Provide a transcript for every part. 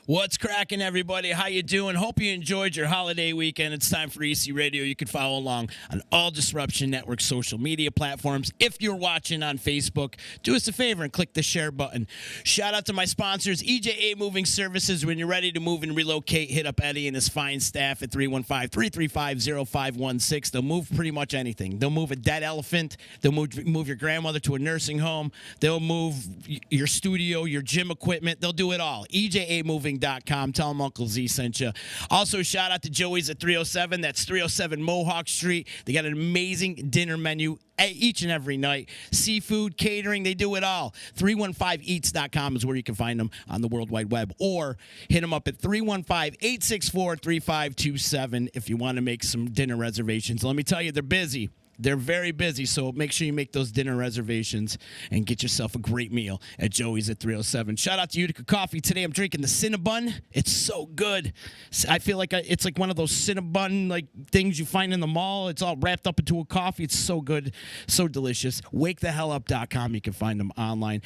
What's cracking, everybody? How you doing? Hope you enjoyed your holiday weekend. It's time for EC Radio. You can follow along on all Disruption Network social media platforms. If you're watching on Facebook, do us a favor and click the share button. Shout out to my sponsors, EJA Moving Services. When you're ready to move and relocate, hit up Eddie and his fine staff at 315-335-0516. They'll move pretty much anything. They'll move a dead elephant. They'll move your grandmother to a nursing home. They'll move your studio, your gym equipment. They'll do it all. EJAmoving.com. Tell them Uncle Z sent you. Also, shout out to Joey's at 307. That's 307 Mohawk Street. They got an amazing dinner menu each and every night. Seafood, catering, they do it all. 315eats.com is where you can find them on the World Wide Web. Or hit them up at 315-864-3527 if you want to make some dinner reservations. Let me tell you, they're busy. They're very busy, so make sure you make those dinner reservations and get yourself a great meal at Joey's at 307. Shout out to Utica Coffee. Today I'm drinking the Cinnabon. It's so good. I feel like it's like one of those Cinnabon like things you find in the mall. It's all wrapped up into a coffee. It's so good, so delicious. WakeTheHellUp.com. You can find them online.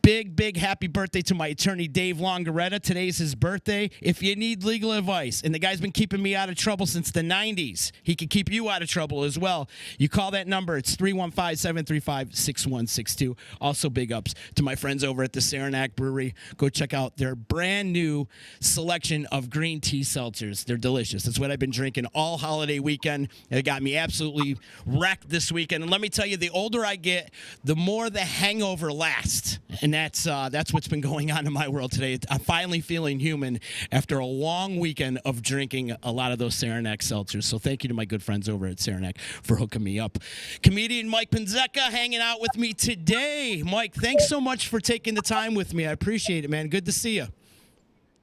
Big happy birthday to my attorney, Dave Longaretta. Today's his birthday. If you need legal advice, and the guy's been keeping me out of trouble since the 90s, he can keep you out of trouble as well. You call that number. It's 315-735-6162. Also, big ups to my friends over at the Saranac Brewery. Go check out their brand new selection of green tea seltzers. They're delicious. That's what I've been drinking all holiday weekend. It got me absolutely wrecked this weekend. And let me tell you, the older I get, the more the hangover lasts. And that's what's been going on in my world today. I'm finally feeling human after a long weekend of drinking a lot of those Saranac seltzers. So thank you to my good friends over at Saranac for hooking me up. Comedian Mike Panzeca hanging out with me today. Mike, thanks so much for taking the time with me. I appreciate it, man. Good to see you.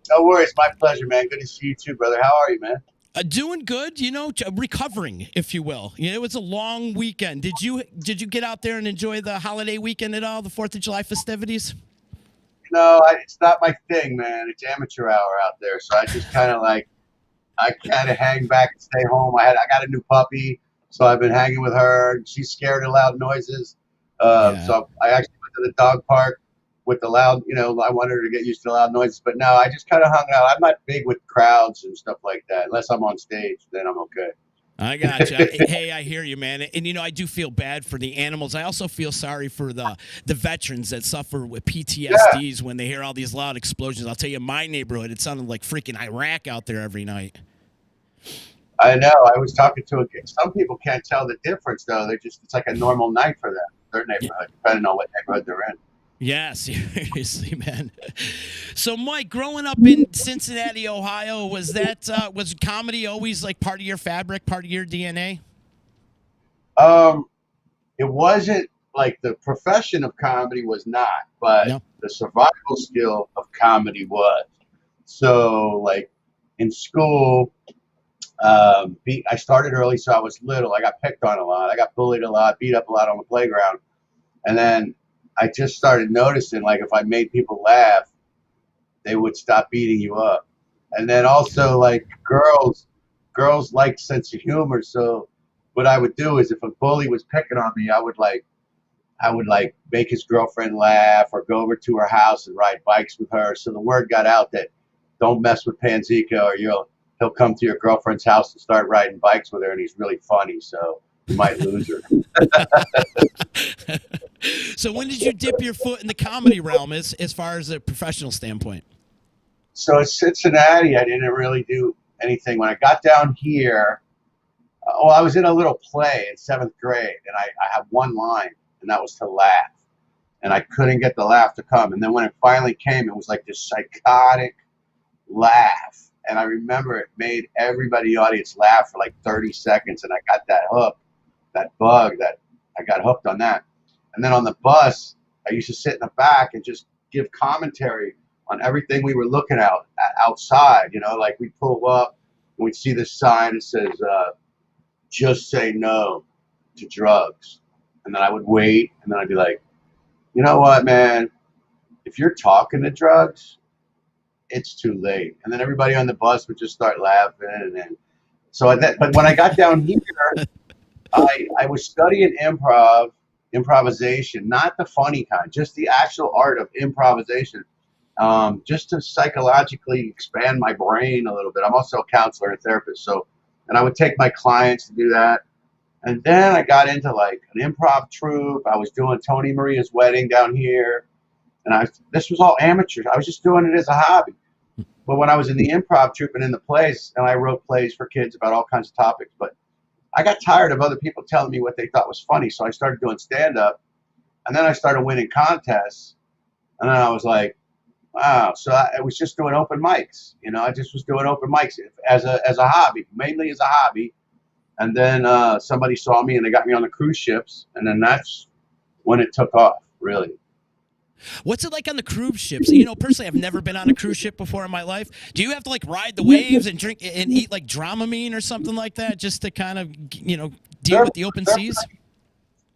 No worries. My pleasure, man. Good to see you too, brother. How are you, man? Doing good, recovering, if you will. It was a long weekend. Did you get out there and enjoy the holiday weekend at all, the 4th of July festivities? No, it's not my thing, man. It's amateur hour out there, so I just kind of hang back and stay home. I got a new puppy, so I've been hanging with her. She's scared of loud noises, so I actually went to the dog park with the loud, I wanted her to get used to the loud noises, but no, I just kind of hung out. I'm not big with crowds and stuff like that. Unless I'm on stage, then I'm okay. I got you. Hey, I hear you, man. And, I do feel bad for the animals. I also feel sorry for the veterans that suffer with PTSDs when they hear all these loud explosions. I'll tell you, in my neighborhood, it sounded like freaking Iraq out there every night. I know. I was talking to some people can't tell the difference, though. It's like a normal night for them, their neighborhood, depending on what neighborhood they're in. Yeah, seriously, man. So, Mike, growing up in Cincinnati, Ohio, was comedy always like part of your fabric, part of your DNA? It wasn't like the profession of comedy was not, but the survival skill of comedy was. So, like in school, I started early, so I was little. I got picked on a lot. I got bullied a lot, beat up a lot on the playground, and then I just started noticing, like, if I made people laugh, they would stop beating you up. And then also, like, girls like sense of humor. So what I would do is if a bully was picking on me, I would make his girlfriend laugh or go over to her house and ride bikes with her. So the word got out that don't mess with Panzeca or he'll come to your girlfriend's house and start riding bikes with her, and he's really funny. So you might lose her. So when did you dip your foot in the comedy realm as far as a professional standpoint? So at Cincinnati, I didn't really do anything. When I got down here, I was in a little play in 7th grade, and I had one line, and that was to laugh. And I couldn't get the laugh to come. And then when it finally came, it was like this psychotic laugh. And I remember it made everybody in the audience laugh for like 30 seconds, and I got that hook, that bug, that I got hooked on that. And then on the bus, I used to sit in the back and just give commentary on everything we were looking outside. Like we'd pull up and we'd see this sign that says, just say no to drugs. And then I would wait, and then I'd be like, you know what, man? If you're talking to drugs, it's too late. And then everybody on the bus would just start laughing. And but when I got down here, I was studying improvisation, not the funny kind, just the actual art of improvisation. just to psychologically expand my brain a little bit. I'm also a counselor and therapist, so, and I would take my clients to do that. And then I got into like an improv troupe. I was doing Tony Maria's wedding down here, and this was all amateur. I was just doing it as a hobby. But when I was in the improv troupe and in the plays, and I wrote plays for kids about all kinds of topics, but I got tired of other people telling me what they thought was funny, so I started doing stand-up, and then I started winning contests, and then I was like, wow. So I was just doing open mics. I just was doing open mics as a hobby, mainly as a hobby. And then somebody saw me and they got me on the cruise ships, and then that's when it took off, really. What's it like on the cruise ships? Personally, I've never been on a cruise ship before in my life. Do you have to like ride the waves and drink and eat like Dramamine or something like that just to kind of, deal with the open seas?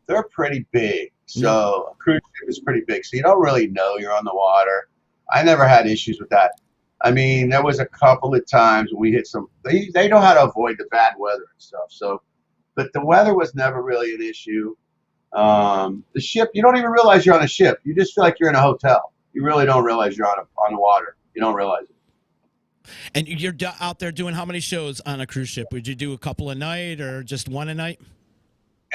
They're pretty big. So a cruise ship is pretty big. So you don't really know you're on the water. I never had issues with that. I mean, there was a couple of times when we hit they know how to avoid the bad weather and stuff. So, but the weather was never really an issue. The ship, you don't even realize you're on a ship. You just feel like you're in a hotel. You really don't realize you're on the water. You don't realize it. And you're out there doing how many shows on a cruise ship? Would you do a couple a night or just one a night?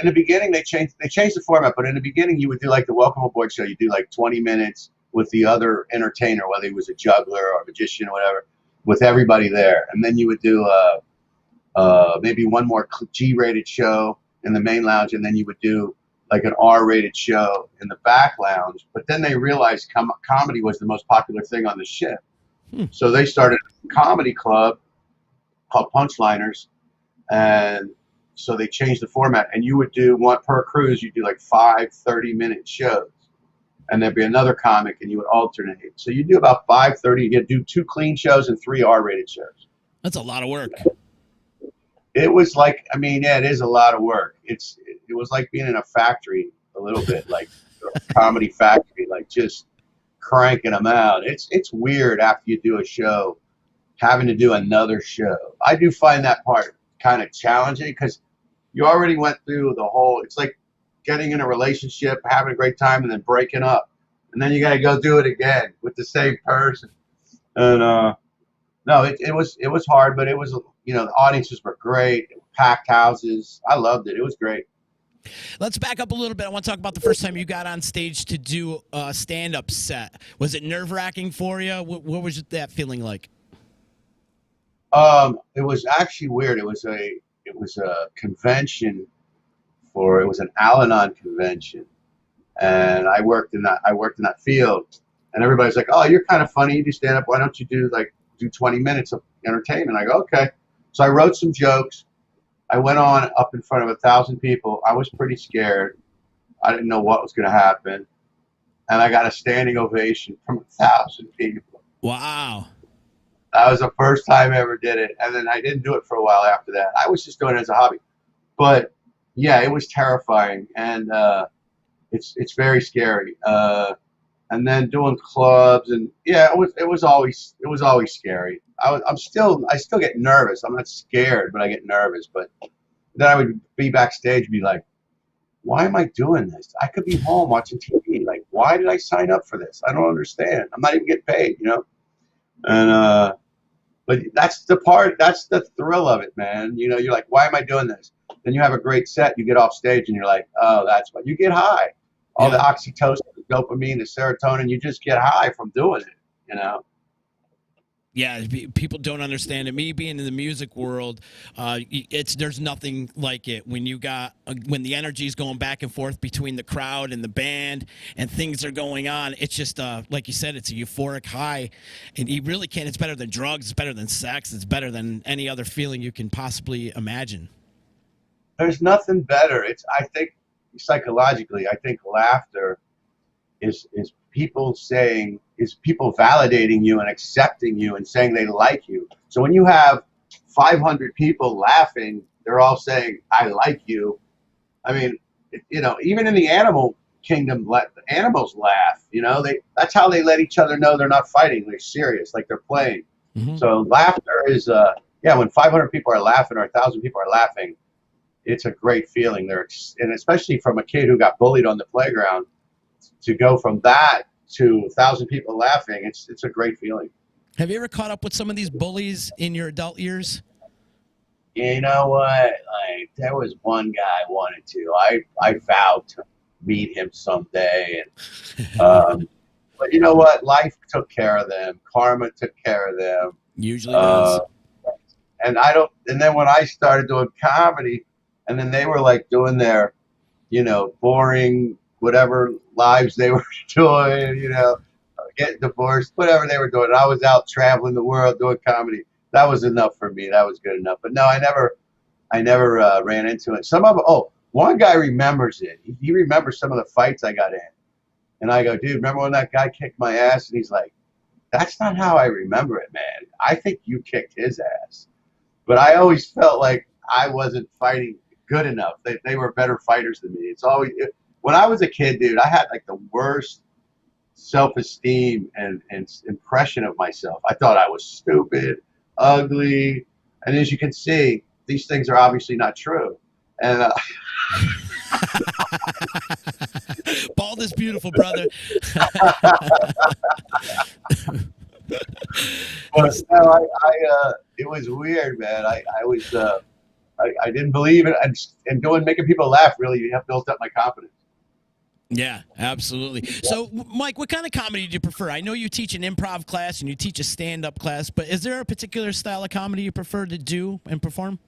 In the beginning, they changed the format. But in the beginning, you would do like the Welcome Aboard show. You do like 20 minutes with the other entertainer, whether he was a juggler or a magician or whatever, with everybody there. And then you would do maybe one more G-rated show in the main lounge, and then you would do like an R-rated show in the back lounge. But then they realized comedy was the most popular thing on the ship. So they started a comedy club called Punchliners, and so they changed the format. And you would do one per cruise. You'd do like 5 30-minute shows. And there'd be another comic, and you would alternate. So you do about 5 30. You'd do 2 clean shows and 3 R-rated shows. That's a lot of work. It was like, I mean, yeah, it is a lot of work. It was like being in a factory a little bit, like a comedy factory, like just cranking them out. It's weird after you do a show, having to do another show. I do find that part kind of challenging because you already went through the whole, it's like getting in a relationship, having a great time, and then breaking up. And then you got to go do it again with the same person. And no, it was hard, but it was, the audiences were great, packed houses. I loved it. It was great. Let's back up a little bit. I want to talk about the first time you got on stage to do a stand-up set. Was it nerve-wracking for you? What was that feeling like? It was actually weird. It was a convention it was an Al-Anon convention, and I worked in that field, and everybody's like, "Oh, you're kind of funny. You do stand-up. Why don't you do 20 minutes of entertainment?" I go, "Okay." So I wrote some jokes. I went on up in front of 1,000 people. I was pretty scared. I didn't know what was going to happen. And I got a standing ovation from 1,000 people. Wow. That was the first time I ever did it. And then I didn't do it for a while after that. I was just doing it as a hobby. But yeah, it was terrifying. And it's very scary. And then doing clubs, and yeah, it was always scary. I still get nervous. I'm not scared, but I get nervous. But then I would be backstage and be like, why am I doing this? I could be home watching TV. Like, why did I sign up for this? I don't understand. I'm not even getting paid, And but that's the thrill of it, man. You're like, why am I doing this? Then you have a great set, you get off stage, and you're like, oh, that's what you get high. All the oxytocin, the dopamine, the serotonin, you just get high from doing it, Yeah, people don't understand it. Me being in the music world, there's nothing like it when when the energy is going back and forth between the crowd and the band and things are going on. It's just like you said, it's a euphoric high, and you really can't. It's better than drugs. It's better than sex. It's better than any other feeling you can possibly imagine. There's nothing better. I think psychologically, I think laughter is people validating you and accepting you and saying they like you. So when you have 500 people laughing, they're all saying, I like you. I mean, even in the animal kingdom, the animals laugh, that's how they let each other know they're not fighting. They're serious, like they're playing. Mm-hmm. So laughter is, when 500 people are laughing or 1,000 people are laughing, it's a great feeling. And especially from a kid who got bullied on the playground, to go from that to 1,000 people laughing, it's a great feeling. Have you ever caught up with some of these bullies in your adult years? You know what? Like, there was one guy I wanted to. I vowed to meet him someday, and but you know what? Life took care of them. Karma took care of them. Usually does. And I don't. And then when I started doing comedy, and then they were like doing their, boring whatever lives they were doing, getting divorced, whatever they were doing. I was out traveling the world doing comedy. That was enough for me. That was good enough. But no, I never ran into it. One guy remembers it. He remembers some of the fights I got in. And I go, dude, remember when that guy kicked my ass? And he's like, that's not how I remember it, man. I think you kicked his ass. But I always felt like I wasn't fighting good enough. They were better fighters than me. When I was a kid, dude, I had like the worst self-esteem and impression of myself. I thought I was stupid, ugly, and as you can see, these things are obviously not true. And bald is beautiful, brother. But no, it was weird, man. I didn't believe it, and making people laugh really have built up my confidence. Yeah, absolutely. So, Mike, what kind of comedy do you prefer? I know you teach an improv class and you teach a stand-up class, but is there a particular style of comedy you prefer to do and perform?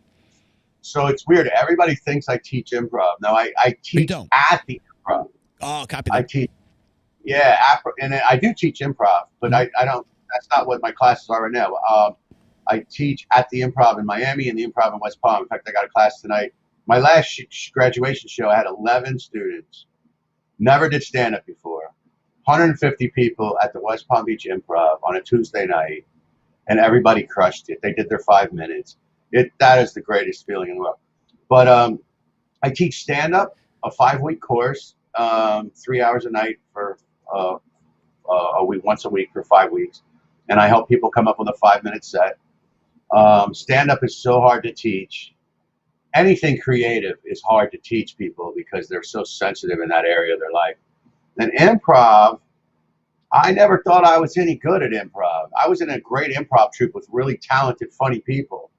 So it's weird. Everybody thinks I teach improv. No, I teach at the improv. Oh, copy that. I teach, and I do teach improv, but I don't. That's not what my classes are right now. I teach at the Improv in Miami and the Improv in West Palm. In fact, I got a class tonight. My last graduation show, I had 11 students. Never did stand-up before. 150 people at the West Palm Beach Improv on a Tuesday night, and everybody crushed it. They did their 5 minutes. That is the greatest feeling in the world. But I teach stand-up, a 5-week course, 3 hours a night for a week, once a week for 5 weeks, and I help people come up with a 5-minute set. Stand-up is so hard to teach. Anything creative is hard to teach people because they're so sensitive in that area of their life. And improv, I never thought I was any good at improv. I was in a great improv troupe with really talented, funny people.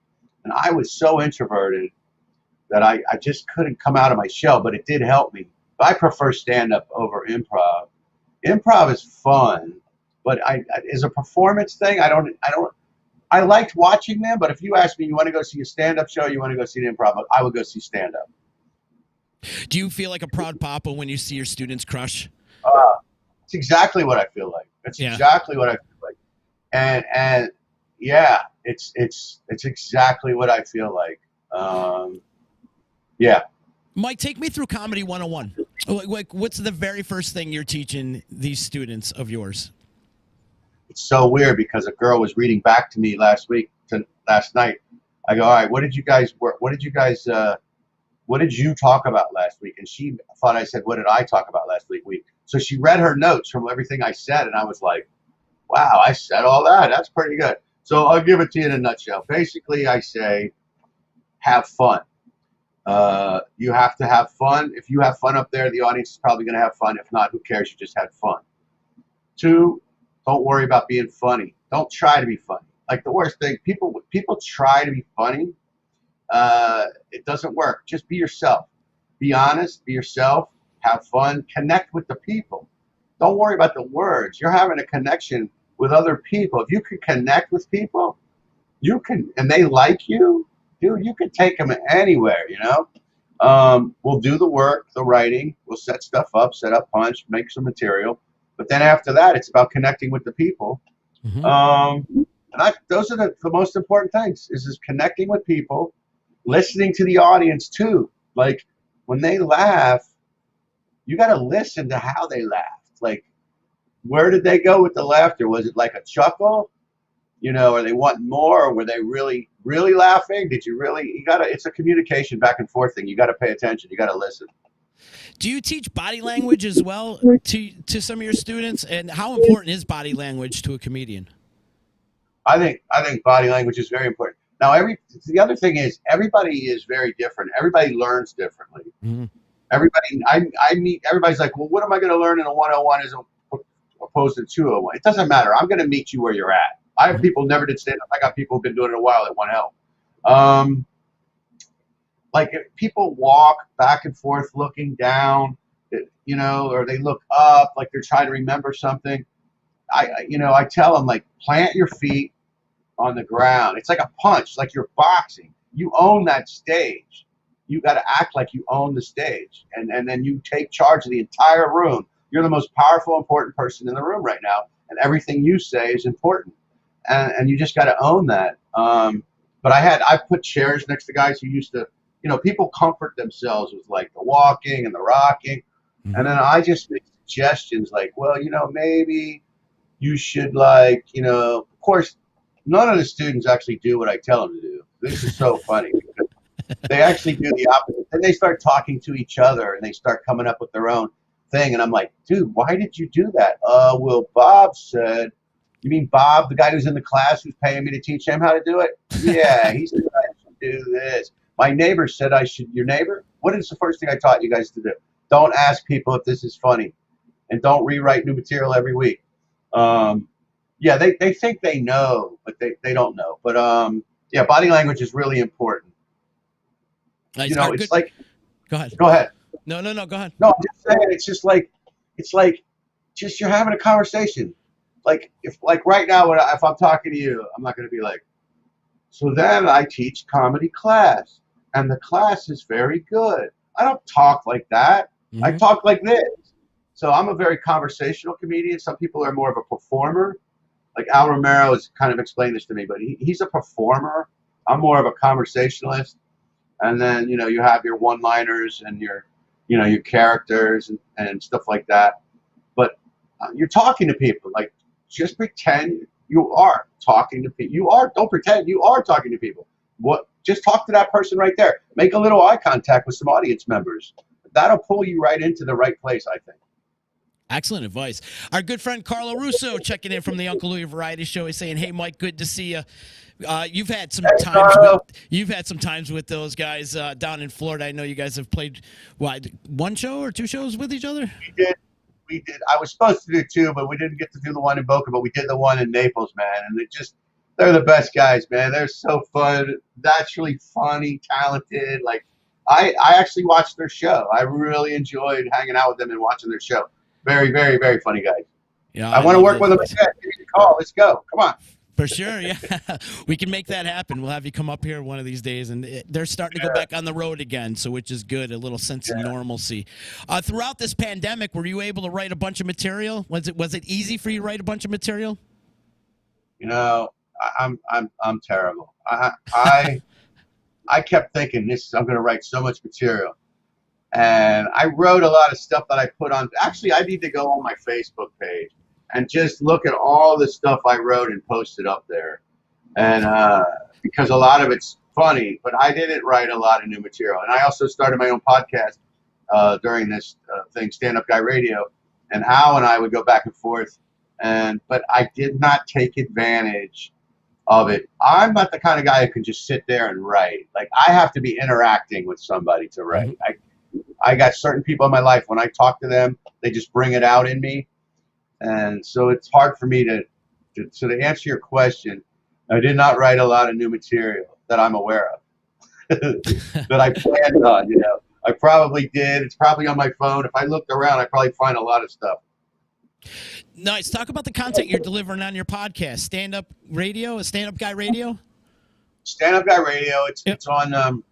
And I was so introverted that I just couldn't come out of my shell, but it did help me. But I prefer stand-up over improv. Improv is fun, but as a performance thing, I liked watching them, but if you ask me, you want to go see a stand-up show, you want to go see an improv, I would go see stand-up. Do you feel like a proud papa when you see your students crush? It's exactly what I feel like. Exactly what I feel like. And yeah, it's exactly what I feel like. Yeah. Mike, take me through Comedy 101. Like, what's the very first thing you're teaching these students of yours? It's so weird because a girl was reading back to me last night. I go, all right, what did you talk about last week? And she thought I said, what did I talk about last week? So she read her notes from everything I said, and I was like, wow, I said all that. That's pretty good. So I'll give it to you in a nutshell. Basically, I say, have fun. You have to have fun. If you have fun up there, the audience is probably going to have fun. If not, who cares? You just had fun. 2, don't worry about being funny. Don't try to be funny. Like the worst thing, people try to be funny. It doesn't work. Just be yourself. Be honest. Be yourself. Have fun. Connect with the people. Don't worry about the words. You're having a connection with other people. If you can connect with people, and they like you, dude, you can take them anywhere, We'll do the work, the writing. We'll set stuff up, set up punch, make some material. But then after that, it's about connecting with the people. Mm-hmm. Those are the most important things, is connecting with people, listening to the audience too. Like when they laugh, you got to listen to how they laughed. Like, where did they go with the laughter? Was it like a chuckle? Or they want more? Or were they really, really laughing? It's a communication back and forth thing. You got to pay attention. You got to listen. Do you teach body language as well to some of your students? And how important is body language to a comedian? I think body language is very important. Now, the other thing is everybody is very different. Everybody learns differently. Mm-hmm. I meet, everybody's like, well, what am I going to learn in a 101 as a opposed to 201. It doesn't matter. I'm going to meet you where you're at. I have people never did stand up. I got people who've been doing it a while that want help. Like if people walk back and forth looking down, you know, or they look up like they're trying to remember something. I tell them, like, plant your feet on the ground. It's like a punch, like you're boxing. You own that stage. You got to act like you own the stage, and then you take charge of the entire room. You're the most powerful, important person in the room right now, and everything you say is important, and you just got to own that. But I put chairs next to guys who used to, you know, people comfort themselves with like the walking and the rocking, and then I just make suggestions like, well, you know, maybe you should, like, you know, of course, none of the students actually do what I tell them to do. This is so funny because they actually do the opposite. Then they start talking to each other and they start coming up with their own thing. And I'm like, dude, why did you do that? Well, Bob said, you mean Bob, the guy who's in the class who's paying me to teach him how to do it? Yeah, he said I should do this. My neighbor said I should. Your neighbor? What is the first thing I taught you guys to do? Don't ask people if this is funny, and don't rewrite new material every week. Yeah, they think they know, but they don't know. But yeah, body language is really important. Nice. You know, it's good. like. Go ahead. Go ahead. No, go ahead. No, I'm just saying. It's like just you're having a conversation. Like like right now, if I'm talking to you, I'm not going to be like. So then I teach comedy class, and the class is very good. I don't talk like that. Mm-hmm. I talk like this. So I'm a very conversational comedian. Some people are more of a performer. Like Al Romero has kind of explained this to me, but he's a performer. I'm more of a conversationalist. And then, you know, you have your one-liners and your, you know, your characters and stuff like that. But you're talking to people. Like, just pretend you are talking to people. Don't pretend, you are talking to people. Just talk to that person right there. Make a little eye contact with some audience members. That'll pull you right into the right place, I think. Excellent advice. Our good friend Carlo Russo checking in from the Uncle Louie Variety Show. He's saying, "Hey, Mike, good to see you. You've had some times with those guys down in Florida. I know you guys have played one show or two shows with each other." We did. I was supposed to do two, but we didn't get to do the one in Boca. But we did the one in Naples, man. And they're the best guys, man. They're so fun, naturally funny, talented. Like I actually watched their show. I really enjoyed hanging out with them and watching their show. Very, very, very funny guys. Yeah, I want to work with them again. Give me a call. Let's go. Come on. For sure, yeah. We can make that happen. We'll have you come up here one of these days. And they're starting to go back on the road again, so which is good, a little sense of normalcy. Throughout this pandemic, were you able to write a bunch of material? Was it easy for you to write a bunch of material? You know, I'm terrible. I kept thinking I'm going to write so much material. And I wrote a lot of stuff that I put on. Actually, I need to go on my Facebook page and just look at all the stuff I wrote and post it up there. And because a lot of it's funny, but I didn't write a lot of new material. And I also started my own podcast during this thing, Stand Up Guy Radio. And Al and I would go back and forth. But I did not take advantage of it. I'm not the kind of guy who can just sit there and write. Like, I have to be interacting with somebody to write. I got certain people in my life, when I talk to them, they just bring it out in me. And so it's hard for me to answer your question, I did not write a lot of new material that I'm aware of that I planned on, you know. I probably did. It's probably on my phone. If I looked around, I'd probably find a lot of stuff. Nice. Talk about the content you're delivering on your podcast. Stand Up Radio, Stand Up Guy Radio? Stand Up Guy Radio. It's on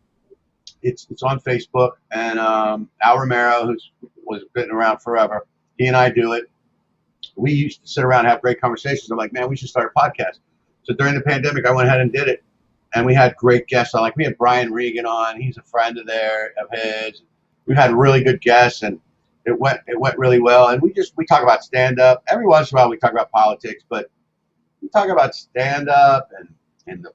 it's on Facebook, and Al Romero, was been around forever, he and I do it. We used to sit around and have great conversations. I'm like, man, we should start a podcast. So during the pandemic, I went ahead and did it, and we had great guests on. Like, we had Brian Regan on. He's a friend of his. We had really good guests, and it went really well. And we talk about stand up. Every once in a while, we talk about politics, but we talk about stand up and the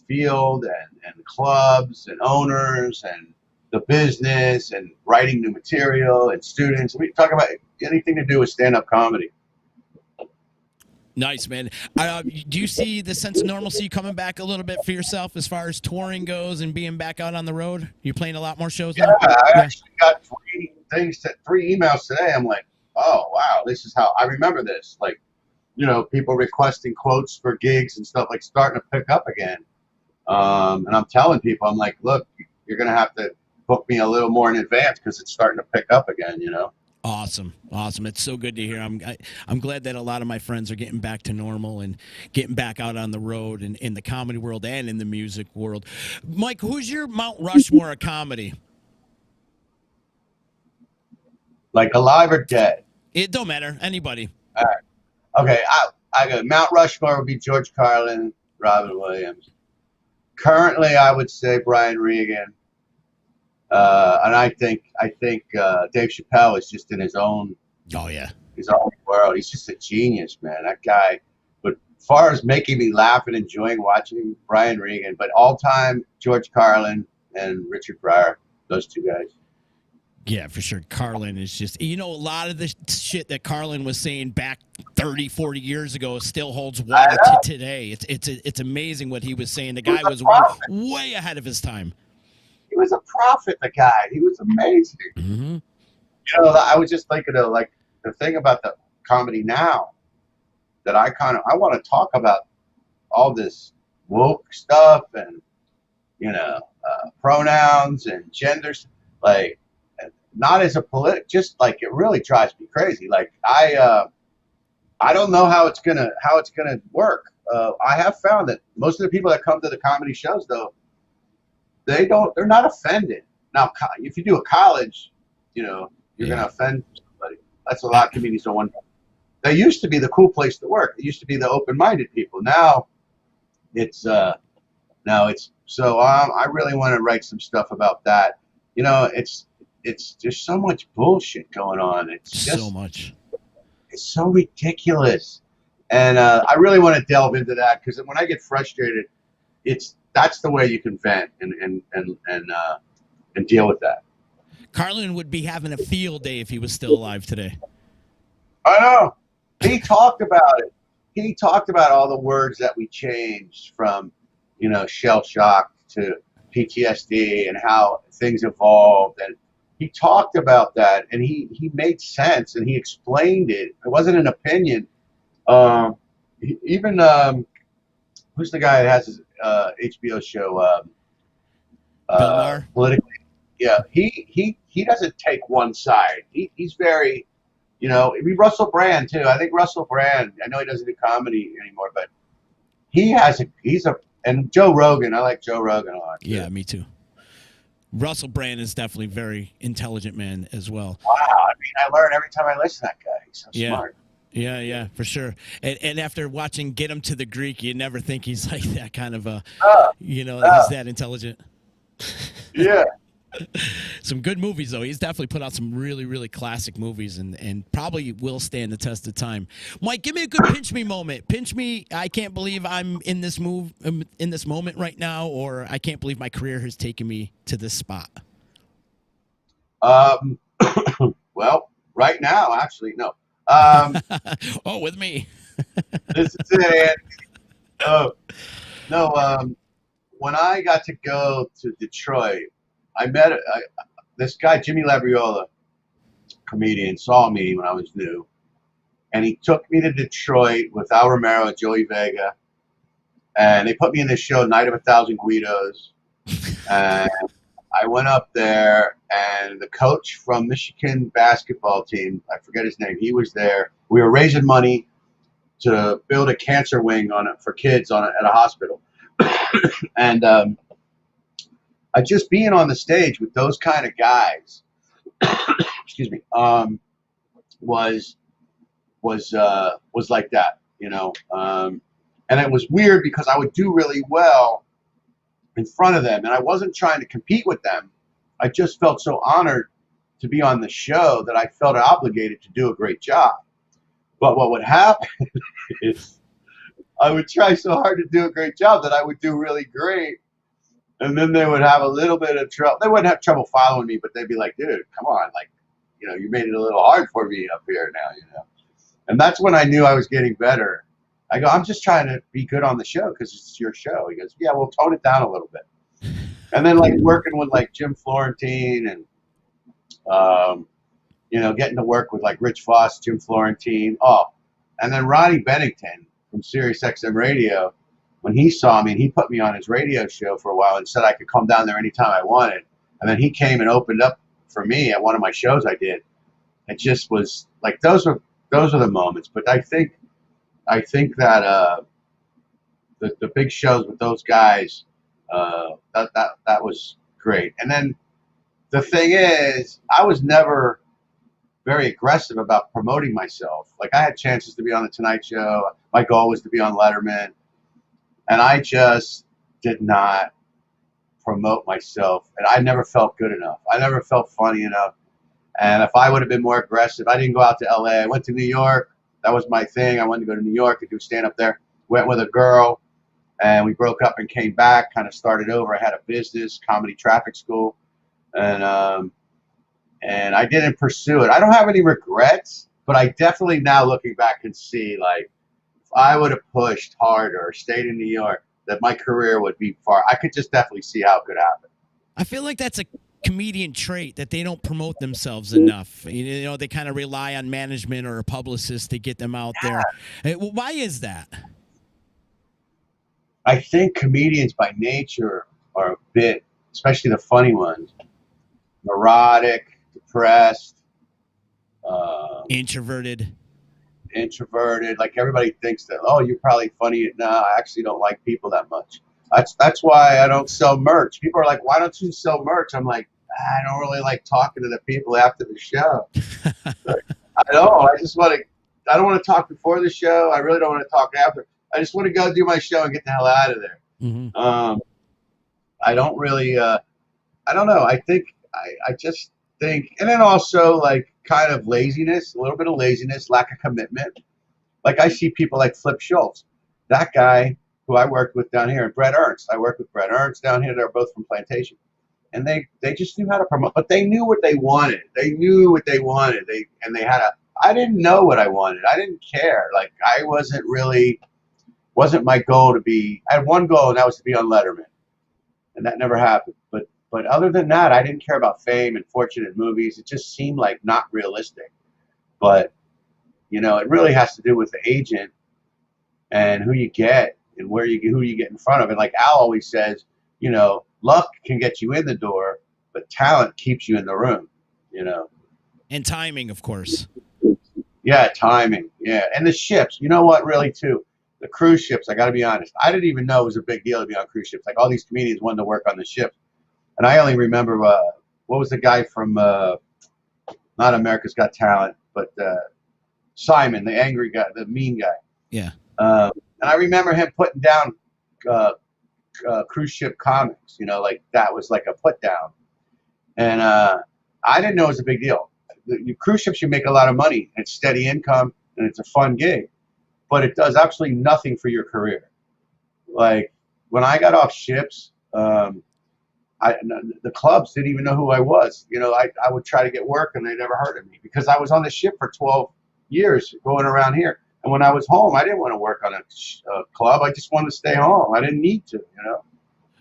field and clubs and owners and the business and writing new material and students. We talk about anything to do with stand-up comedy. Nice, man. Do you see the sense of normalcy coming back a little bit for yourself as far as touring goes and being back out on the road? You're playing a lot more shows now? I actually got three emails today. I'm like, oh wow, this is how I remember this. Like, people requesting quotes for gigs and stuff, like starting to pick up again. And I'm telling people, I'm like, look, you're gonna have to book me a little more in advance because it's starting to pick up again. Awesome. It's so good to hear. I'm glad that a lot of my friends are getting back to normal and getting back out on the road and in the comedy world and in the music world. Mike, who's your Mount Rushmore of comedy? Like alive or dead? It don't matter. Anybody. All right. Okay, I go Mount Rushmore would be George Carlin, Robin Williams. Currently, I would say Brian Regan. And I think Dave Chappelle is just in his own world. He's just a genius, man. That guy. But as far as making me laugh and enjoying watching Brian Regan, but all time George Carlin and Richard Pryor, those two guys. Yeah, for sure. Carlin is just, a lot of the shit that Carlin was saying back 30, 40 years ago still holds water to today. It's amazing what he was saying. The guy was way ahead of his time. He was a prophet, the guy. He was amazing. Mm-hmm. I was just thinking of, like, the thing about the comedy now that I want to talk about all this woke stuff and, pronouns and genders, like, not as a just like it really drives me crazy. Like I don't know how it's gonna work. I have found that most of the people that come to the comedy shows, though, they're not offended. Now, if you do a college, you're gonna offend somebody. That's a lot of comedians don't want. They used to be the cool place to work. It used to be the open-minded people. Now, it's so I really want to write some stuff about that. It's there's so much bullshit going on. It's just so much. It's so ridiculous, and I really want to delve into that because when I get frustrated, that's the way you can vent and deal with that. Carlin would be having a field day if he was still alive today. I know. He talked about it. He talked about all the words that we changed from, shell shock to PTSD and how things evolved, and he talked about that, and he made sense, and he explained it. It wasn't an opinion. Even who's the guy that has his HBO show? Bill Maher? Politically, yeah. He doesn't take one side. He's very, Russel Brand too. I think Russel Brand. I know he doesn't do comedy anymore, but and Joe Rogan. I like Joe Rogan a lot. Yeah, me too. Russel Brand is definitely a very intelligent man as well. Wow, I learn every time I listen to that guy. He's so smart. Yeah, for sure. And after watching Get Him to the Greek, you never think he's like that kind of he's that intelligent. Yeah. Some good movies, though. He's definitely put out some really, really classic movies and probably will stand the test of time. Mike, give me a good pinch me moment. Pinch me, I can't believe I'm in this moment right now, or I can't believe my career has taken me to this spot. Well, right now, actually, no. With me. This is it. When I got to go to Detroit, I met this guy, Jimmy Labriola, comedian, saw me when I was new. And he took me to Detroit with Al Romero and Joey Vega. And they put me in this show, Night of a Thousand Guidos. And I went up there, and the coach from Michigan basketball team, I forget his name, he was there. We were raising money to build a cancer wing for kids at a hospital. And I just being on the stage with those kind of guys, excuse me, was like that, and it was weird because I would do really well in front of them, and I wasn't trying to compete with them. I just felt so honored to be on the show that I felt obligated to do a great job. But what would happen is I would try so hard to do a great job that I would do really great. And then they would have a little bit of trouble. They wouldn't have trouble following me, but they'd be like, dude, come on. Like, you made it a little hard for me up here now, And that's when I knew I was getting better. I go, I'm just trying to be good on the show because it's your show. He goes, yeah, we'll tone it down a little bit. And then, like, working with, like, Jim Florentine and You know, getting to work with like Rich Voss, Jim Florentine. Oh, and then Ronnie Bennington from Sirius XM Radio, when he saw me and he put me on his radio show for a while and said I could come down there anytime I wanted. And then he came and opened up for me at one of my shows I did. It just was like those are the moments. But I think that the big shows with those guys, that was great. And then the thing is, I was never very aggressive about promoting myself. Like I had chances to be on the Tonight Show. My goal was to be on Letterman, and I just did not promote myself. And I never felt good enough. I never felt funny enough. And if I would have been more aggressive, I didn't go out to LA. I went to New York. That was my thing. I wanted to go to New York and do stand up there. Went with a girl, and we broke up and came back, kind of started over. I had a business, comedy traffic school, and I didn't pursue it. I don't have any regrets, but I definitely now looking back can see, like, if I would have pushed harder, stayed in New York, that my career would be far. I could just definitely see how it could happen. I feel like that's a comedian trait, that they don't promote themselves enough. You know, they kind of rely on management or a publicist to get them out there. Why is that? I think comedians by nature are a bit, especially the funny ones, neurotic, depressed, introverted. Like everybody thinks that, oh, you're probably funny. No, I actually don't like people that much. That's why I don't sell merch. People are like, why don't you sell merch? I'm like, I don't really like talking to the people after the show. I don't. I don't want to talk before the show. I really don't want to talk after. I just want to go do my show and get the hell out of there. Mm-hmm. I don't really, I don't know. I think, I just think, and then also like kind of laziness, a little bit of laziness, lack of commitment. Like I see people like Flip Schultz, that guy who I worked with down here, and Brett Ernst. I worked with Brett Ernst down here. They're both from Plantation. And they just knew how to promote, but they knew what they wanted. They knew what they wanted. I didn't know what I wanted. I didn't care. Like I wasn't my goal to be, I had one goal, and that was to be on Letterman. And that never happened. But other than that, I didn't care about fame and fortune and movies. It just seemed like not realistic. But, you know, it really has to do with the agent and who you get and who you get in front of. And like Al always says, you know, luck can get you in the door, but talent keeps you in the room, you know. And timing, of course. Yeah, timing. Yeah. And the ships, you know what, really, too? The cruise ships, I got to be honest. I didn't even know it was a big deal to be on cruise ships. Like all these comedians wanted to work on the ships. And I only remember, what was the guy from, not America's Got Talent, but Simon, the angry guy, the mean guy. Yeah. And I remember him putting down cruise ship comics, you know, like that was like a put down. And I didn't know it was a big deal. The cruise ships, you make a lot of money. It's steady income, and it's a fun gig. But it does absolutely nothing for your career. Like when I got off ships, the clubs didn't even know who I was. You know, I would try to get work, and they never heard of me because I was on the ship for 12 years going around here. And when I was home, I didn't want to work on a club. I just wanted to stay home. I didn't need to, you know.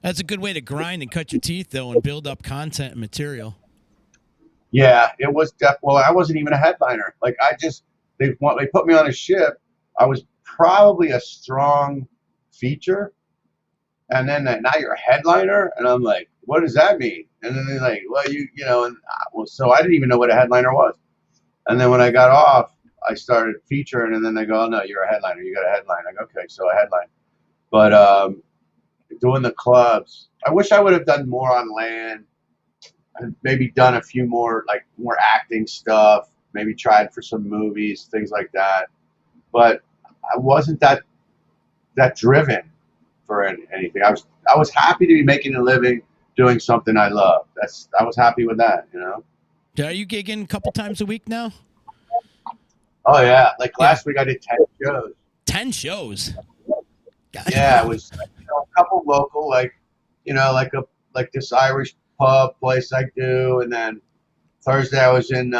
That's a good way to grind and cut your teeth, though, and build up content and material. Yeah, it was well, I wasn't even a headliner. Like they put me on a ship. I was probably a strong feature, and then now you're a headliner, and I'm like, what does that mean? And then they're like, well, you know, and so I didn't even know what a headliner was. And then when I got off, I started featuring, and then they go, oh, no, you're a headliner. You got a headline. Like, okay, so a headline. But doing the clubs, I wish I would have done more on land. And maybe done a few more acting stuff. Maybe tried for some movies, things like that. But I wasn't that driven for anything. I was happy to be making a living doing something I love. I was happy with that, you know. Are you gigging a couple times a week now? Oh yeah, like last week I did 10 shows. 10 shows. God. Yeah, it was a couple local, like this Irish pub place I do, and then Thursday I was in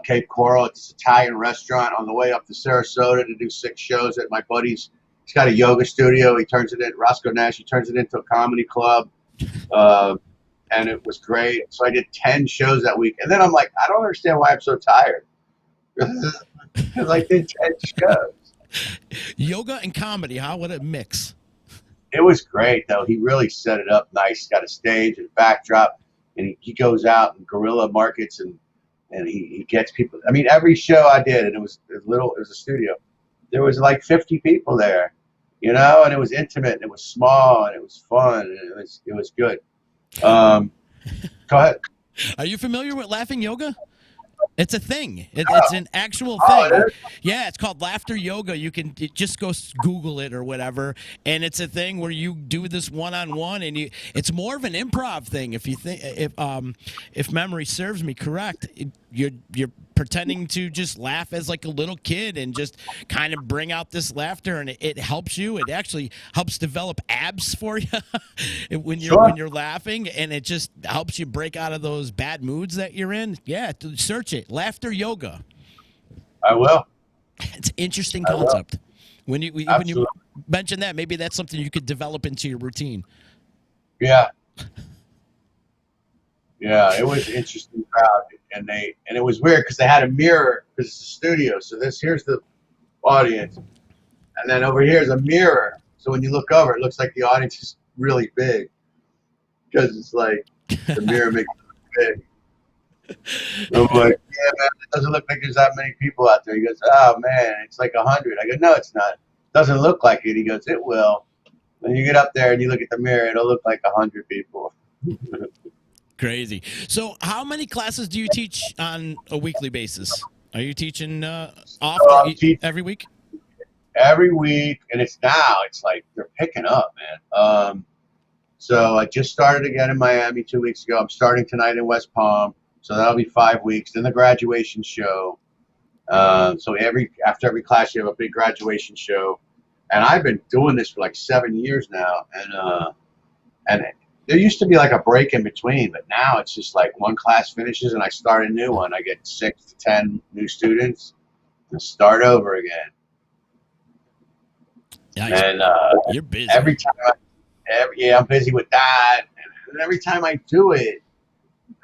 Cape Coral at this Italian restaurant on the way up to Sarasota to do 6 shows at my buddy's. He's got a yoga studio. He turns it in Roscoe Nash. He turns it into a comedy club, and and it was great. So I did 10 shows that week, and then I'm like, I don't understand why I'm so tired because I did 10 shows. Yoga and comedy, how would it mix? It was great though. He really set it up nice. He's got a stage and backdrop, and he goes out and guerrilla markets and he gets people. I mean, every show I did, and it was a studio. There was like 50 people there, you know, and it was intimate and it was small and it was fun and it was good. Go ahead. Are you familiar with laughing yoga? It's a thing. It's an actual thing. Yeah, it's called laughter yoga. You can just go Google it or whatever, and it's a thing where you do this one-on-one, and it's more of an improv thing. If you think, if memory serves me correct, you're pretending to just laugh as like a little kid and just kind of bring out this laughter, and it helps you. It actually helps develop abs for you when you're laughing, and it just helps you break out of those bad moods that you're in. Yeah, search it. Laughter yoga. I will. It's an interesting concept. When you mention that, maybe that's something you could develop into your routine. Yeah. Yeah, it was an interesting crowd, and it was weird because they had a mirror because it's a studio. So here's the audience, and then over here is a mirror. So when you look over, it looks like the audience is really big because it's like the mirror makes it big. I'm like, yeah, man, it doesn't look like there's that many people out there. He goes, oh man, it's like 100. I go, no, it's not. It doesn't look like it. He goes, it will. When you get up there and you look at the mirror, it'll look like 100 people. Crazy. So how many classes do you teach on a weekly basis? Are you teaching every week? Every week, and it's like they're picking up, man. So I just started again in Miami 2 weeks ago. I'm starting tonight in West Palm. So that'll be 5 weeks. Then the graduation show. So after every class, you have a big graduation show. And I've been doing this for like 7 years now. And there used to be like a break in between, but now it's just like one class finishes and I start a new one. I get 6 to 10 new students and start over again. Nice. And you're busy. Every time, I'm busy with that. And every time I do it,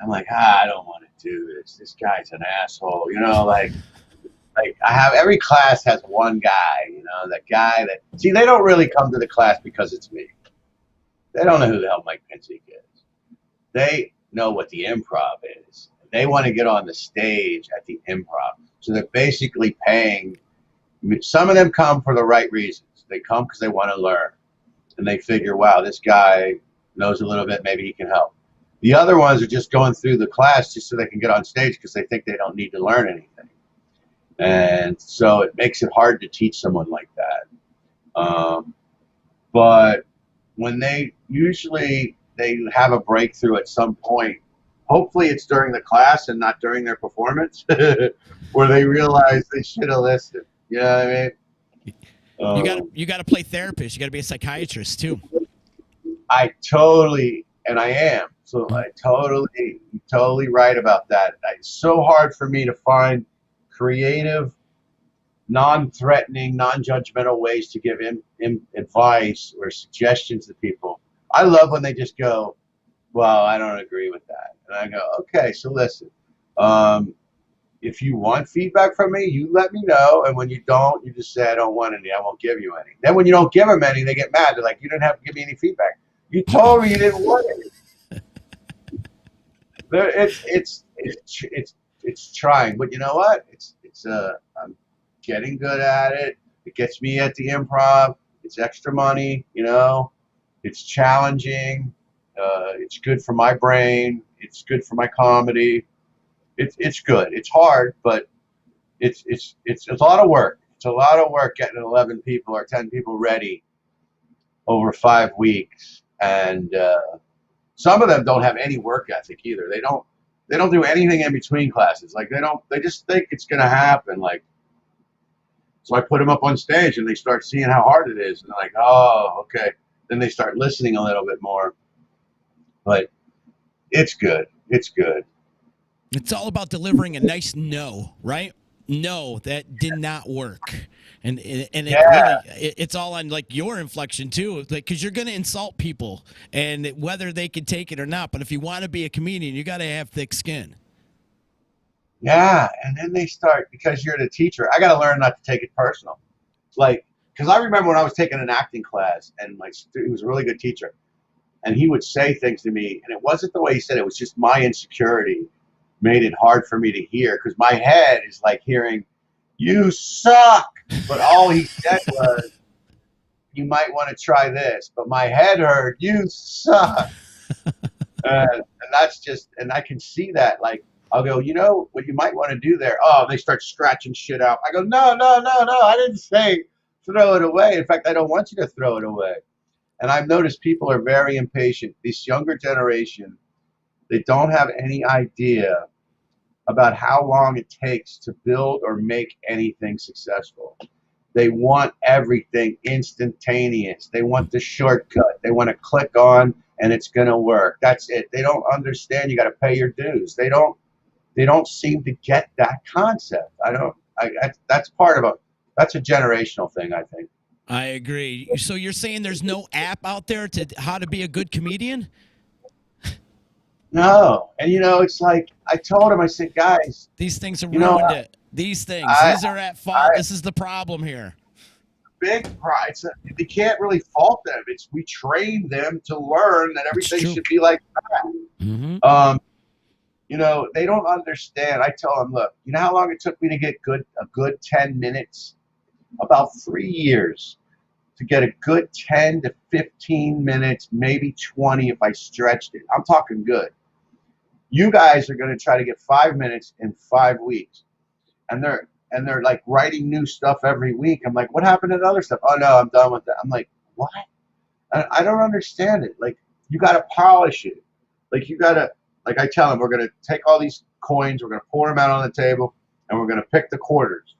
I'm like, I don't want to do this. This guy's an asshole. You know, like I have every class has one guy, you know, that guy that, see, they don't really come to the class because it's me. They don't know who the hell Mike Panzeca is. They know what the Improv is. They want to get on the stage at the Improv. So they're basically paying. Some of them come for the right reasons. They come because they want to learn. And they figure, wow, this guy knows a little bit. Maybe he can help. The other ones are just going through the class just so they can get on stage because they think they don't need to learn anything. And so it makes it hard to teach someone like that. But when they have a breakthrough at some point, hopefully it's during the class and not during their performance, where they realize they should have listened. You know what I mean? You got to play therapist. You got to be a psychiatrist too. I totally, and I am. So totally right about that. It's so hard for me to find creative, non-threatening, non-judgmental ways to give advice or suggestions to people. I love when they just go, well, I don't agree with that. And I go, okay, so listen. If you want feedback from me, you let me know. And when you don't, you just say, I don't want any. I won't give you any. Then when you don't give them any, they get mad. They're like, you didn't have to give me any feedback. You told me you didn't want any. It's trying, but you know what? I'm getting good at it. It gets me at the Improv. It's extra money, you know. It's challenging. It's good for my brain. It's good for my comedy. It's good. It's hard, but it's a lot of work. It's a lot of work getting 11 people or 10 people ready over 5 weeks, and some of them don't have any work ethic either. They don't do anything in between classes. Like they just think it's gonna happen. Like, so I put them up on stage and they start seeing how hard it is, and they're like, oh, okay. Then they start listening a little bit more. But it's good. It's good. It's all about delivering a nice no, right? No, that did not work. And it Yeah, really it's all on like your inflection too, like because you're going to insult people, and whether they can take it or not. But if you want to be a comedian, you got to have thick skin. yeah. And then they start, because you're the teacher. I got to learn not to take it personal. Like, because I remember when I was taking an acting class, and he was a really good teacher, and he would say things to me, and it wasn't the way he said it. It was just my insecurity made it hard for me to hear, because my head is like hearing, "You suck," but all he said was, "You might want to try this." But my head heard, "You suck," and that's just, and I can see that. Like, I'll go, you know what you might want to do there? Oh, they start scratching shit out. I go, no, no, no, no. I didn't say throw it away. In fact, I don't want you to throw it away. And I've noticed people are very impatient. This younger generation, they don't have any idea about how long it takes to build or make anything successful. They want everything instantaneous. They want the shortcut. They want to click on and it's going to work. That's it. They don't understand you got to pay your dues. They don't seem to get that concept. That's part of that's a generational thing, I think. I agree. So you're saying there's no app out there to how to be a good comedian? No. And it's like I told him, I said, guys, These things have you know, ruined it. These things. I, These are at fault. I This is the problem here. big pride. They can't really fault them. We train them to learn that It's everything true. should be like that. Mm-hmm. They don't understand. I tell them, look, you know how long it took me to get a good 10 minutes? About 3 years to get a good 10 to 15 minutes, maybe 20 if I stretched it. I'm talking good. You guys are going to try to get 5 minutes in 5 weeks. And they're like writing new stuff every week. I'm like, what happened to the other stuff? Oh no, I'm done with that. I'm like, what? I don't understand it. Like, you got to polish it. Like, you got to, like I tell them, we're going to take all these coins, we're going to pour them out on the table, and we're going to pick the quarters.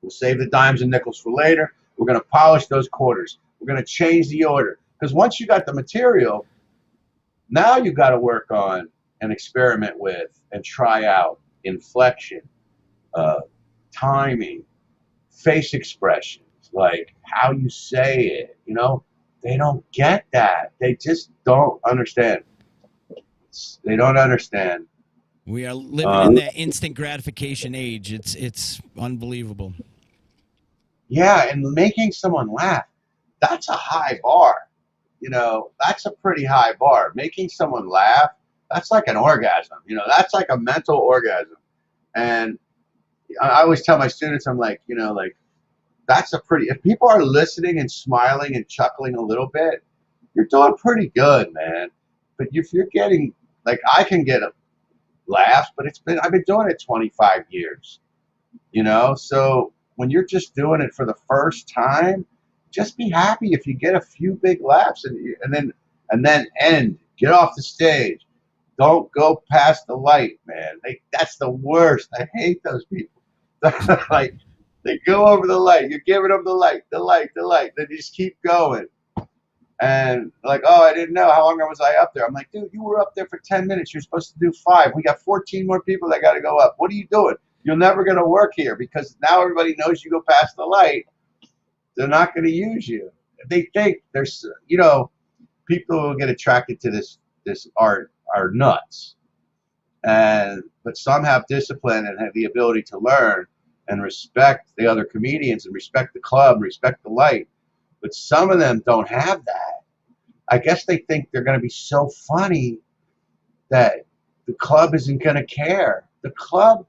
We'll save the dimes and nickels for later. We're going to polish those quarters. We're going to change the order. Because once you got the material, now you've got to work on and experiment with and try out inflection, timing, face expressions, like how you say it. They don't get that. They just don't understand. They don't understand. We are living in that instant gratification age. It's unbelievable. Yeah, and making someone laugh, that's a high bar. That's a pretty high bar. Making someone laugh, that's like an orgasm. That's like a mental orgasm. And I always tell my students, I'm like, that's if people are listening and smiling and chuckling a little bit, you're doing pretty good, man. But if you're getting, like, I can get laughs, but I've been doing it 25 years, so when you're just doing it for the first time, just be happy if you get a few big laughs and then get off the stage. Don't go past the light, man. That's the worst. I hate those people. Like, they go over the light. You're giving them the light, the light, the light. They just keep going. And like, oh, I didn't know. How long was I up there? I'm like, dude, you were up there for 10 minutes. You're supposed to do 5. We got 14 more people that got to go up. What are you doing? You're never going to work here, because now everybody knows you go past the light. They're not going to use you. They think there's, people who get attracted to this art are nuts. But some have discipline and have the ability to learn and respect the other comedians and respect the club, and respect the light. But some of them don't have that. I guess they think they're going to be so funny that the club isn't going to care. The club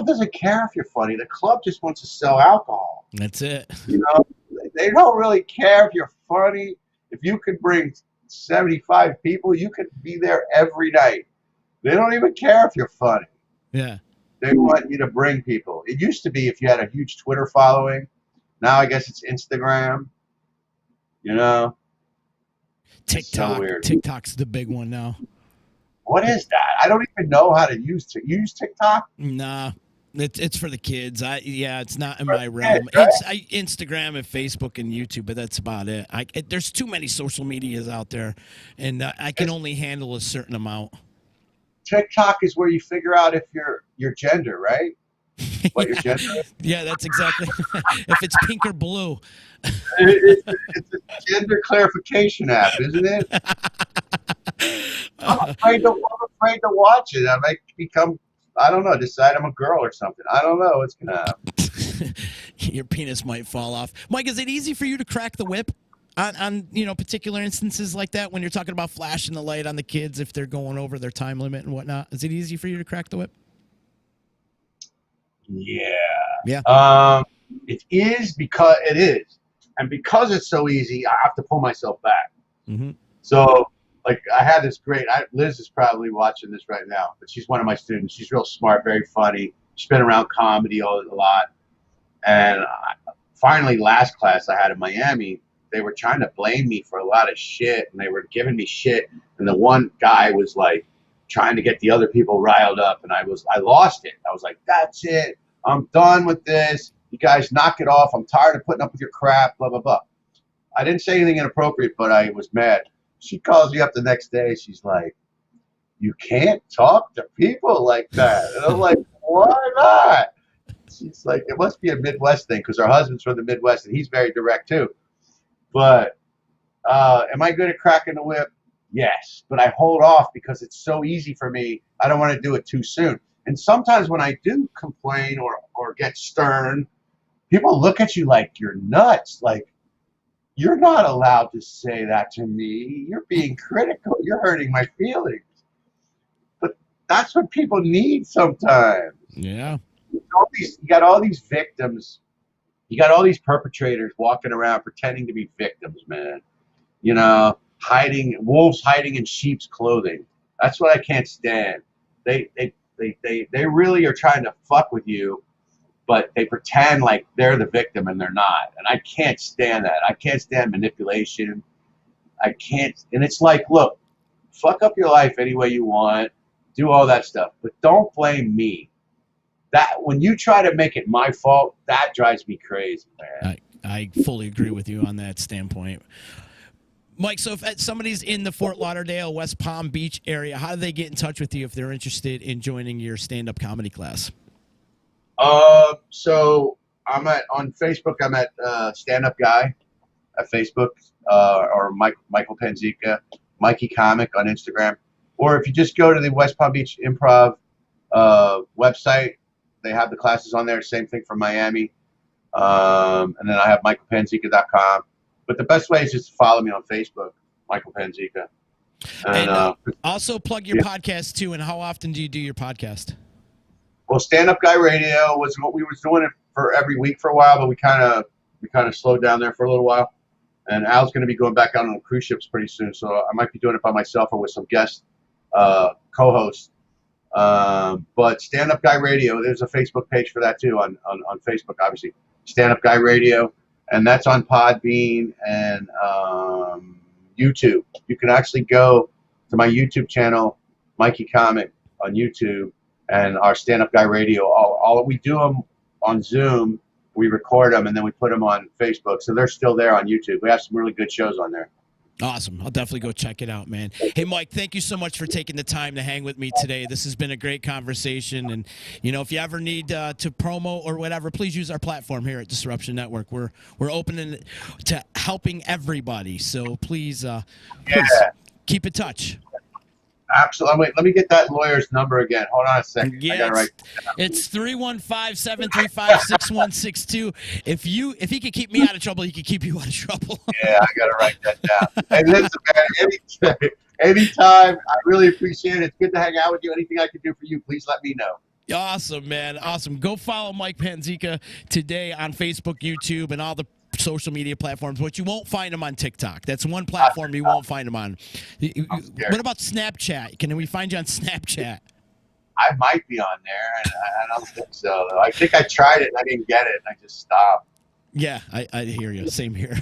doesn't care if you're funny. The club just wants to sell alcohol. That's it. They don't really care if you're funny. If you could bring 75 people, you could be there every night. They don't even care if you're funny. Yeah. They want you to bring people. It used to be if you had a huge Twitter following. Now I guess it's Instagram. TikTok. So weird. TikTok's the big one now. What is that? I don't even know how to use TikTok. Nah. It's for the kids. It's not in my realm. Right? Instagram and Facebook and YouTube, but that's about it. There's too many social medias out there, and I can only handle a certain amount. TikTok is where you figure out if your gender, right? what your gender is? Yeah, that's exactly. If it's pink or blue. It's a gender clarification app, isn't it? I'm afraid to watch it. I might become, I don't know, decide I'm a girl or something. I don't know what's going to happen. Your penis might fall off. Mike, is it easy for you to crack the whip on particular instances like that when you're talking about flashing the light on the kids if they're going over their time limit and whatnot? Is it easy for you to crack the whip? Yeah. Yeah. It is because it is. And because it's so easy, I have to pull myself back. Mm-hmm. So, like, I had this great, Liz is probably watching this right now, but she's one of my students. She's real smart, very funny. She's been around comedy a lot. And finally, last class I had in Miami, they were trying to blame me for a lot of shit, and they were giving me shit. And the one guy was like trying to get the other people riled up, and I lost it. I was like, that's it. I'm done with this. You guys knock it off. I'm tired of putting up with your crap, blah, blah, blah. I didn't say anything inappropriate, but I was mad. She calls me up the next day. She's like, you can't talk to people like that. And I'm like, why not? She's like, it must be a Midwest thing because her husband's from the Midwest, and he's very direct too. But am I good at cracking the whip? Yes. But I hold off because it's so easy for me. I don't want to do it too soon. And sometimes when I do complain or get stern, people look at you like you're nuts. Like, you're not allowed to say that to me. You're being critical. You're hurting my feelings. But that's what people need sometimes. Yeah. You got all these victims. You got all these perpetrators walking around pretending to be victims, man. You know, wolves hiding in sheep's clothing. That's what I can't stand. They really are trying to fuck with you, but they pretend like they're the victim and they're not. And I can't stand that. I can't stand manipulation. I can't. And it's like, look, fuck up your life any way you want. Do all that stuff. But don't blame me. That when you try to make it my fault, that drives me crazy, man. I fully agree with you on that standpoint. Mike, so if somebody's in the Fort Lauderdale, West Palm Beach area, how do they get in touch with you if they're interested in joining your stand-up comedy class? So on Facebook, I'm at Stand Up Guy at Facebook, or Michael Panzeca, Mikey Comic on Instagram. Or if you just go to the West Palm Beach Improv website, they have the classes on there. Same thing for Miami. And then I have michaelpanzeca.com. But the best way is just to follow me on Facebook, Michael Panzeca. And also plug your podcast too. And how often do you do your podcast? Well, Stand Up Guy Radio was what we were doing it for every week for a while, but we kind of slowed down there for a little while. And Al's going to be going back out on cruise ships pretty soon, so I might be doing it by myself or with some guest co-hosts. But Stand Up Guy Radio, there's a Facebook page for that too on Facebook, obviously. Stand Up Guy Radio, and that's on Podbean and YouTube. You can actually go to my YouTube channel, Mikey Comic on YouTube, and our Stand Up Guy Radio. All we do them on Zoom, we record them, and then we put them on Facebook. So they're still there on YouTube. We have some really good shows on there. Awesome. I'll definitely go check it out, man. Hey, Mike, thank you so much for taking the time to hang with me today. This has been a great conversation. And, if you ever need to promo or whatever, please use our platform here at Disruption Network. We're open to helping everybody. So please keep in touch. Absolutely. Wait, let me get that lawyer's number again. Hold on a second. Yeah, I gotta write it's 315-735-6162. If he could keep me out of trouble, he could keep you out of trouble. Yeah, I gotta write that down. Hey, listen, man, anytime. I really appreciate it. It's good to hang out with you. Anything I can do for you, please let me know. Awesome, man. Awesome. Go follow Mike Panzeca today on Facebook, YouTube, and all the social media platforms, but you won't find him on TikTok. That's one platform you won't find him on. What about Snapchat? Can we find you on Snapchat? I might be on there, and I don't think so. I think I tried it, and I didn't get it, and I just stopped. Yeah, I hear you. Same here.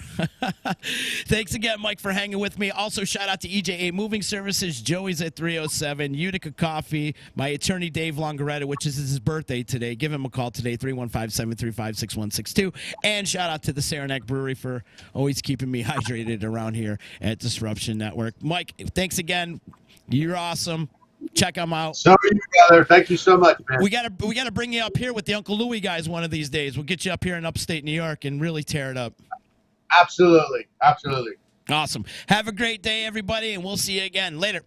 Thanks again, Mike, for hanging with me. Also, shout out to EJA Moving Services, Joey's at 307, Utica Coffee, my attorney, Dave Longaretta, which is his birthday today. Give him a call today, 315-735-6162. And shout out to the Saranac Brewery for always keeping me hydrated around here at Disruption Network. Mike, thanks again. You're awesome. Check them out. So are you, brother. Thank you so much, man. We gotta bring you up here with the Uncle Louie guys one of these days. We'll get you up here in upstate New York and really tear it up. Absolutely. Absolutely. Awesome. Have a great day, everybody, and we'll see you again later.